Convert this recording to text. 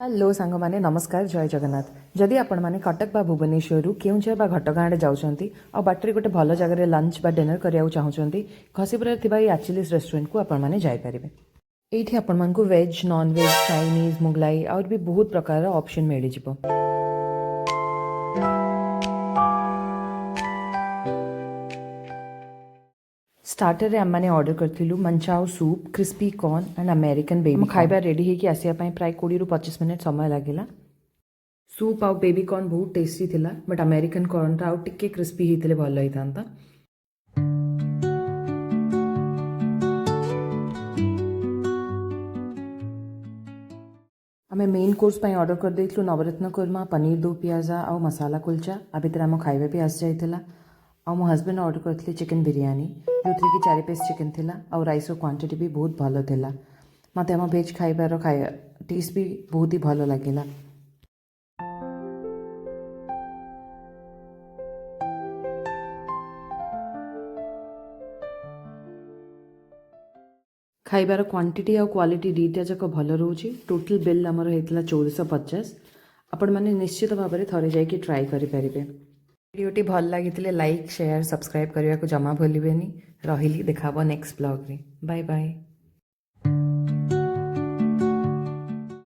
Hello सांग माने नमस्कार जय जगन्नाथ जदि आपण माने कटक बा भुवनेश्वर केउंझर बा घटगाँ आड़े जाउछंती और बाटरे गोटे भल जगह लंच बा डिनर करिया चाहूँगी घसीपुरा थिबा ये आचिलिस रेस्टोरेंट को आपण माने जाई परिबे। एठी आपण मानकु veg non veg Chinese Mughlai और भी बहुत प्रकार ऑप्शन मिल जिवो। स्टार्टर रे आम ऑर्डर करथिलु manchow soup crispy corn and American baby खाइबा रेडी होगी आसिया प्राय 20 ରୁ 25 मिनट समय लगिला। सूप आउ बेबी कॉर्न बहुत टेस्टी थिला बट अमेरिकन कॉर्न आउ टिके क्रिस्पी हितले भल होइतांता। आमे मेन कोर्स पाई ऑर्डर कर देइथलु नवरत्न कुरमा पनीर दो पियाजा आउ मसाला कुलचा आ भितर आम खाइबा भी आसी जाइथिला। आ मो हस्बैंड ऑर्डर करथिले चिकन बिरयानी जो कि 4 पीस चिकन थिला आउ राइस क्वांटिटी भी बहुत भल थिला। मते आम वेज खाइबार टेस्ट भी बहुत ही भल लगिला। खाइबार क्वांटिटी आउ क्वालिटी दुईटा जाक भल रोचे। टोटल बिल आमर होता 1450। आपण मैंने निश्चित भाव में थरे जाइए ट्राए करेंगे। वीडियोटी भल लगी लाइक शेयर सब्सक्राइब करने को जमा भूलें। रही देखा नेक्स्ट ब्लॉग रे। Bye bye.